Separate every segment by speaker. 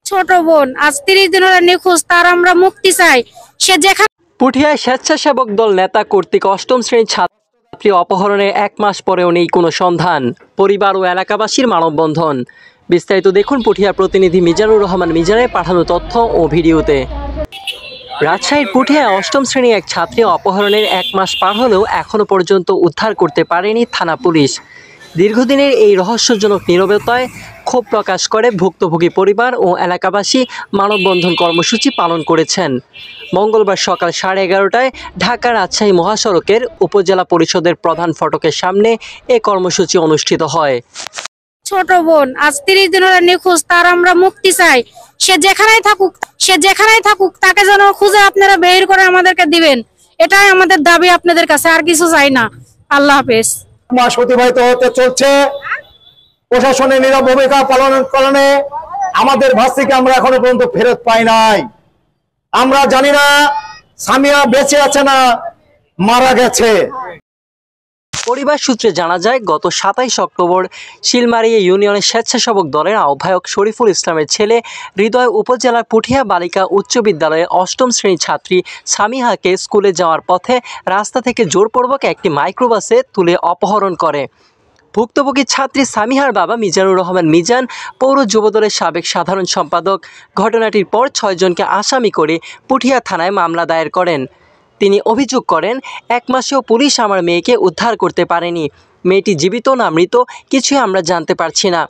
Speaker 1: ছোট বোন আজ 30 দিন হলো নিখোঁজ, তার আমরা মুক্তি চাই। সে যেখানে
Speaker 2: পুঠিয়ায় স্বেচ্ছাসেবক দল নেতা কর্তৃক অষ্টম শ্রেণীর ছাত্রী অপহরণের 1 মাস পরেও নেই কোনো সন্ধান। পরিবার ও এলাকাবাসীর মানববন্ধন। বিস্তারিত দেখুন পুঠিয়ার প্রতিনিধি মিজানুর রহমান মিজানের পাঠানো তথ্য ও ভিডিওতে। রাজশাহীর পুঠিয়ায় অষ্টম শ্রেণীর এক ছাত্রী অপহরণের 1 মাস পার হলেও এখনও পর্যন্ত উদ্ধার করতে পারেনি থানা পুলিশ। দীর্ঘদিনের এই রহস্যজনক নীরবতায় ক্ষোভ প্রকাশ করে ভুক্তভোগী পরিবার ও এলাকাবাসী মানববন্ধন কর্মসূচি পালন করেছেন। মঙ্গলবার সকাল 11:30টায় ঢাকা রাজশাহী মহাসড়কের উপজেলা পরিষদের প্রধান ফটকের সামনে এ কর্মসূচি অনুষ্ঠিত হয়।
Speaker 1: ছোট বোন আজ 30 দিন হলো নিখোঁজ, তার আমরা মুক্তি চাই। সে যেখানেই থাকুক তাকে যেন খুঁজে আপনারা বের করে আমাদেরকে দিবেন, এটাই আমাদের দাবি আপনাদের কাছে, আর কিছু চাই না। আল্লাহ হাফেজ।
Speaker 3: মাস অতিবাহিত হতে চলছে, প্রশাসনের নীরব ভূমিকা পালনে আমাদের ভাস্তিকে আমরা এখনো পর্যন্ত ফেরত পাই নাই। আমরা জানি না সামিয়া বেঁচে আছে না মারা গেছে।
Speaker 2: পরিবার সূত্রে জানা যায়, গত 27 অক্টোবর শিলমারিয়া ইউনিয়নের স্বেচ্ছাসেবক দলের আহ্বায়ক শরীফুল ইসলামের ছেলে হৃদয় উপজেলার পুঠিয়া বালিকা উচ্চ বিদ্যালয়ের অষ্টম শ্রেণীর ছাত্রী সামিহাকে স্কুলে যাওয়ার পথে রাস্তা থেকে জোরপূর্বক একটি মাইক্রোবাসে তুলে অপহরণ করে। ভুক্তভোগী ছাত্রী সামিহার বাবা মিজানুর রহমান মিজান পৌর যুবদলের সাবেক সাধারণ সম্পাদক ঘটনাটির পর 6 জনকে আসামি করে পুঠিয়া থানায় মামলা দায়ের করেন। তিনি অভিযোগ করেন, 1 মাসেও পুলিশ আমার মেয়েকে উদ্ধার করতে পারেনি। মেয়েটি জীবিত না মৃত কিছুই আমরা জানতে পারছি না।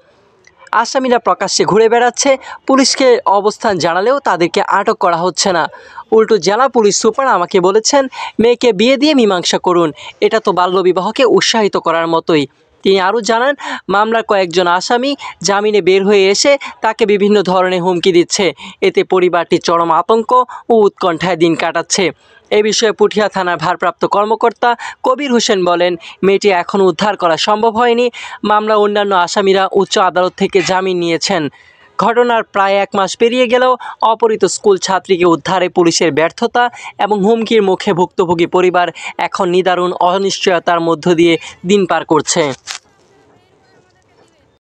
Speaker 2: আসামিরা প্রকাশ্যে ঘুরে বেড়াচ্ছে, পুলিশকে অবস্থান জানালেও তাদেরকে আটক করা হচ্ছে না। উল্টো জেলা পুলিশ সুপার আমাকে বলেছেন, মেয়েকে বিয়ে দিয়ে মীমাংসা করুন, এটা তো বাল্যবিবাহকে উৎসাহিত করার মতোই। তিনি আরও জানান, মামলার কয়েকজন আসামি জামিনে বের হয়ে এসে তাকে বিভিন্ন ধরনের হুমকি দিচ্ছে। এতে পরিবারটি চরম আতঙ্ক ও উৎকণ্ঠায় দিন কাটাচ্ছে। এ বিষয়ে পুঠিয়া থানার ভারপ্রাপ্ত কর্মকর্তা কবির হোসেন বলেন, মেয়েটি এখনও উদ্ধার করা সম্ভব হয়নি। মামলা অন্যান্য আসামিরা উচ্চ আদালত থেকে জামিন নিয়েছেন। ঘটনার প্রায় 1 মাস পেরিয়ে গেলেও অপহৃত স্কুল ছাত্রীকে উদ্ধারে পুলিশের ব্যর্থতা এবং হুমকির মুখে ভুক্তভোগী পরিবার এখন নিদারুণ অনিশ্চয়তার মধ্য দিয়ে দিন পার করছে।